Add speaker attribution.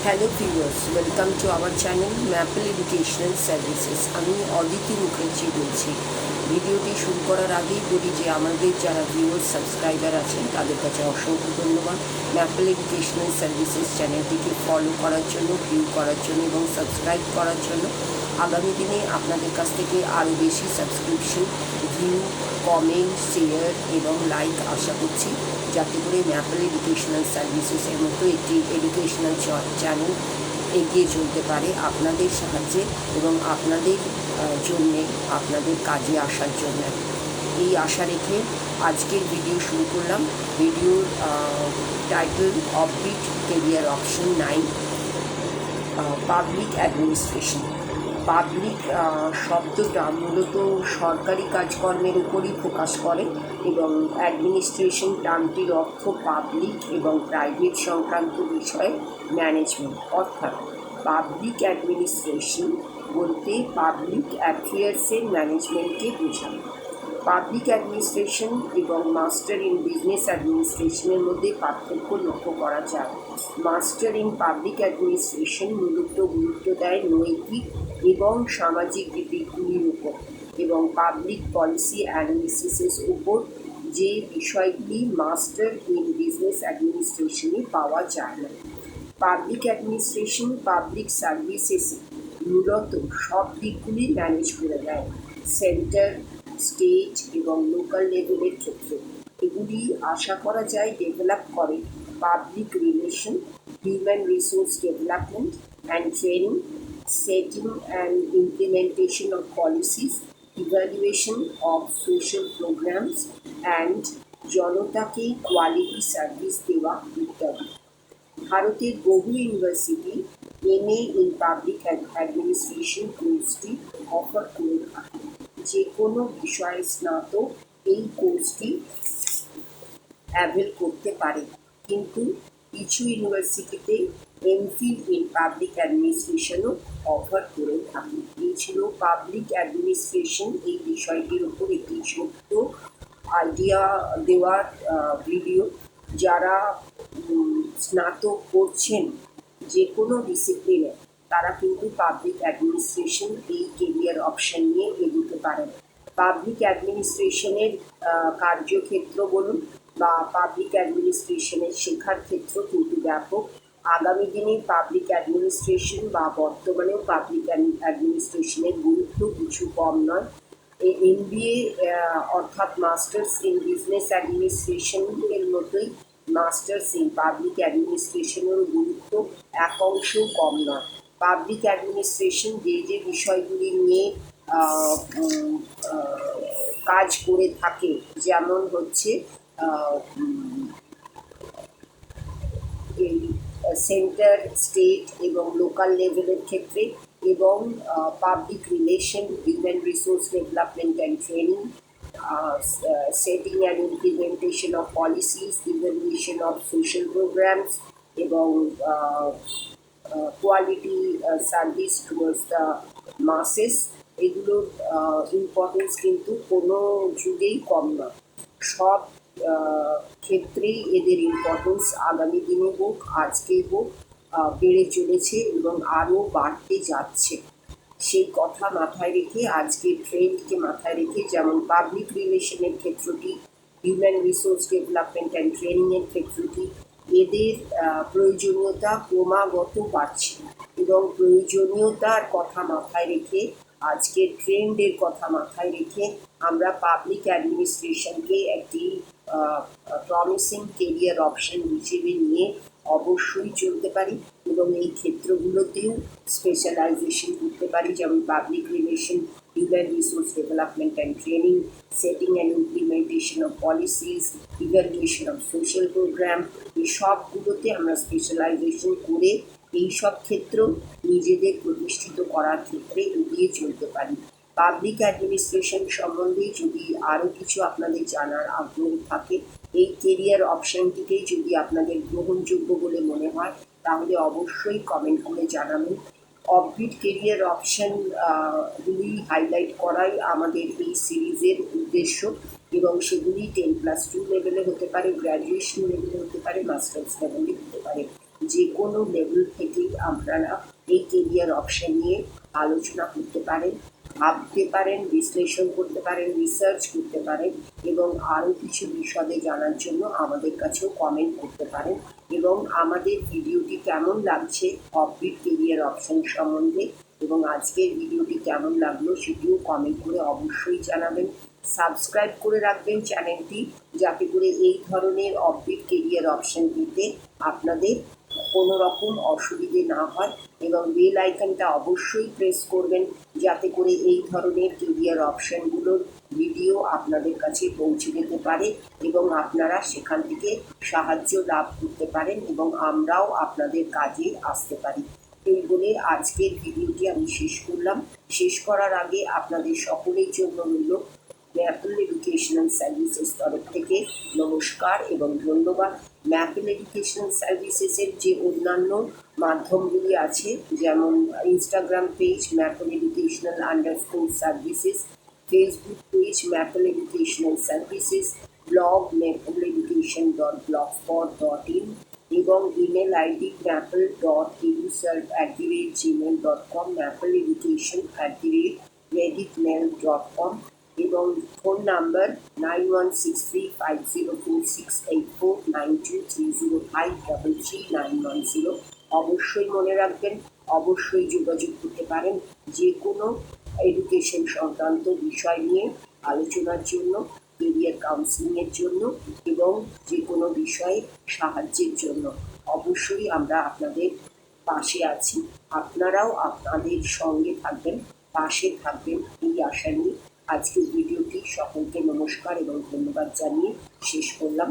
Speaker 1: Hello viewers, welcome to our channel maple educational services. আমি অদিতি মুখার্জি বলছি। ভিডিওটি শুরু করার আগেই বলি যে আমাদের যারা ভিউয়ার্স সাবস্ক্রাইবার আছেন তাদের কাছে অসংখ্য ধন্যবাদ। ম্যাপল এডুকেশনাল সার্ভিসেস চ্যানেলটিকে ফলো করার জন্য, ভিউ করার জন্য এবং সাবস্ক্রাইব করার জন্য। আগামী দিনে আপনাদের কাছ থেকে আরও বেশি সাবস্ক্রিপশন, ভিউ, কমেন্ট, শেয়ার এবং লাইক আশা করছি, যাতে করে ম্যাপল এডুকেশনাল সার্ভিসেসের মতো একটি এডুকেশনাল চ্যানেল এগিয়ে চলতে পারে আপনাদের সাহায্যে এবং আপনাদের জন্যে, আপনাদের কাজে আসার জন্য। এই আশা রেখে আজকের ভিডিও শুরু করলাম। ভিডিওর title offbeat career option 9, public administration. Public শব্দটা মূলত সরকারি কাজকর্মের উপরই ফোকাস করে এবং অ্যাডমিনিস্ট্রেশন টার্মটির অর্থ পাবলিক এবং প্রাইভেট সংক্রান্ত বিষয়ে ম্যানেজমেন্ট। অর্থাৎ পাবলিক অ্যাডমিনিস্ট্রেশন বলতে পাবলিক অ্যাফেয়ার্সের ম্যানেজমেন্টকে বোঝায়। পাবলিক অ্যাডমিনিস্ট্রেশন এবং মাস্টার ইন বিজনেস অ্যাডমিনিস্ট্রেশনের মধ্যে পার্থক্য লক্ষ্য করা যায়। মাস্টার ইন পাবলিক অ্যাডমিনিস্ট্রেশন মূলত গুরুত্ব দেয় নৈতিক এবং সামাজিক দিকগুলির উপর এবং পাবলিক পলিসি অ্যানালিসিসের উপর, যে বিষয়গুলি মাস্টার ইন বিজনেস অ্যাডমিনিস্ট্রেশনে পাওয়া যায় না। পাবলিক অ্যাডমিনিস্ট্রেশন পাবলিক সার্ভিসেস মূলত সব দিকগুলি ম্যানেজ করে দেয়, সেন্টার, স্টেট এবং লোকাল লেভেলের ক্ষেত্রে। এগুলি আশা করা যায় ডেভেলপ করে public relation, human resource development and training, setting and implementation of policies, evaluation of social programs and জনতাকে কোয়ালিটি সার্ভিস দেওয়া ইত্যাদি। ভারতের বহু university MA in public administration কোর্সটি অফার করে থাকে। যে কোনো বিষয়ে স্নাতক এই কোর্সটি অ্যাভেল করতে পারে, কিন্তু কিছু ইউনিভার্সিটিতে MPhil ইন পাবলিক অ্যাডমিনিস্ট্রেশনও অফার করে থাকে। এই ছিল পাবলিক অ্যাডমিনিস্ট্রেশন এই বিষয়টির উপর একটি ছোট্ট আইডিয়া দেওয়ার ভিডিও। যারা স্নাতক করছেন যে কোনো ডিসিপ্লিনে, তারা কিন্তু পাবলিক অ্যাডমিনিস্ট্রেশন এই কেরিয়ার অপশন নিয়ে এগোতে পারেন। পাবলিক অ্যাডমিনিস্ট্রেশনের কার্যক্ষেত্র বলুন বা পাবলিক অ্যাডমিনিস্ট্রেশনের শেখার ক্ষেত্র কিন্তু ব্যাপক। আগামী দিনে পাবলিক অ্যাডমিনিস্ট্রেশন বা বর্তমানেও পাবলিক অ্যাডমিনিস্ট্রেশনের গুরুত্ব কিছু কম নয়। এই MBA অর্থাৎ মাস্টার্স ইন বিজনেস অ্যাডমিনিস্ট্রেশন এর মতোই মাস্টার্স ইন পাবলিক অ্যাডমিনিস্ট্রেশনের গুরুত্ব এক অংশও কম নয়। পাবলিক অ্যাডমিনিস্ট্রেশন যে বিষয়গুলি নিয়ে কাজ করে থাকে, যেমন হচ্ছে এই সেন্টার, স্টেট এবং লোকাল লেভেলের ক্ষেত্রে, এবং public relation, human resource development and training, setting and implementation of policies, evaluation of social programs এবং কোয়ালিটি সার্ভিস টুয়ার্ডস দ্য মাসেস। এগুলোর ইম্পর্টেন্স কিন্তু কোনো যুগেই কম নয়। সব ক্ষেত্রেই এদের ইম্পর্টেন্স আগামী দিনে হোক, আজকে হোক, বেড়ে চলেছে এবং আরও বাড়তে যাচ্ছে। সেই কথা মাথায় রেখে, আজকের ট্রেন্ডকে মাথায় রেখে, যেমন পাবলিক রিলেশনের ক্ষেত্রটি, হিউম্যান রিসোর্স ডেভেলপমেন্ট অ্যান্ড ট্রেনিংয়ের ক্ষেত্রটি, এদের প্রয়োজনীয়তা ক্রমাগত বাড়ছে এবং প্রয়োজনীয়তার কথা মাথায় রেখে, আজকের ট্রেন্ডের কথা মাথায় রেখে আমরা পাবলিক অ্যাডমিনিস্ট্রেশনকে একটি প্রমিসিং কেরিয়ার অপশন হিসেবে নিয়ে অবশ্যই চলতে পারি এবং এই ক্ষেত্রগুলোতেও স্পেশালাইজেশন করতে পারি, যেমন public relation, human resource development and training, setting and implementation of policies, evaluation of social programme. এই সবগুলোতে আমরা স্পেশালাইজেশন করে এই সব ক্ষেত্রেও নিজেদের প্রতিষ্ঠিত করার ক্ষেত্রে এগিয়ে চলতে পারি। পাবলিক অ্যাডমিনিস্ট্রেশন সম্বন্ধে যদি আরও কিছু আপনাদের জানার আগ্রহ থাকে, এই কেরিয়ার অপশানটিকেই যদি আপনাদের গ্রহণযোগ্য বলে মনে হয়, তাহলে অবশ্যই কমেন্ট করে জানাবেন। অফবিট কেরিয়ার অপশানগুলি হাইলাইট করাই আমাদের এই সিরিজের উদ্দেশ্য এবং সেগুলি 10+2 লেভেলে হতে পারে, গ্র্যাজুয়েশন লেভেলে হতে পারে, মাস্টার্স লেভেলে হতে পারে। যে কোনো লেভেল থেকেই আপনারা এই কেরিয়ার অপশন নিয়ে আলোচনা করতে পারেন, ভাবতে পারেন, বিশ্লেষণ করতে পারেন, রিসার্চ করতে পারেন এবং আরও কিছু বিশদে জানার জন্য আমাদের কাছেও কমেন্ট করতে পারেন। এবং আমাদের ভিডিওটি কেমন লাগছে অফবিট কেরিয়ার অপশন সম্বন্ধে এবং আজকের ভিডিওটি কেমন লাগলো সেটিও কমেন্ট করে অবশ্যই জানাবেন। সাবস্ক্রাইব করে রাখবেন চ্যানেলটি, যাতে করে এই ধরনের অফবিট কেরিয়ার অপশন দিতে আপনাদের কোনো রকম অসুবিধে না হয় এবং বেল আইকনটা অবশ্যই প্রেস করবেন, যাতে করে এই ধরনের কেরিয়ার অপশনগুলোর ভিডিও আপনাদের কাছে পৌঁছে যেতে পারে এবং আপনারা সেখান থেকে সাহায্য লাভ করতে পারেন এবং আমরাও আপনাদের কাজে আসতে পারি। এই বলে আজকের ভিডিওটি আমি শেষ করলাম। শেষ করার আগে আপনাদের সকলের জন্য রইল ম্যাপল এডুকেশনাল সার্ভিসেস তরফ থেকে নমস্কার এবং ধন্যবাদ। ম্যাপল এডুকেশনাল সার্ভিসেসের যে অন্যান্য মাধ্যমগুলি আছে, যেমন Instagram page maple educational _services, Facebook page maple educational services, blog maple_education.blogspot.in এবং ইমেল আইডি maple.edusert@gmail.com, maple_education@redditmail.com এবং ফোন নাম্বার 9163504684, 9230533910। অবশ্যই মনে রাখবেন, অবশ্যই যোগাযোগ করতে পারেন যে কোনো এডুকেশন সংক্রান্ত বিষয় নিয়ে আলোচনার জন্য, কেরিয়ার কাউন্সিলিংয়ের জন্য এবং যে কোনো বিষয়ে সাহায্যের জন্য। অবশ্যই আমরা আপনাদের পাশে আছি, আপনারাও আপনাদের সঙ্গে থাকবেন, পাশে থাকবেন এই আশা নিয়ে আজকের ভিডিওটি সকলকে নমস্কার এবং ধন্যবাদ জানিয়ে শেষ করলাম।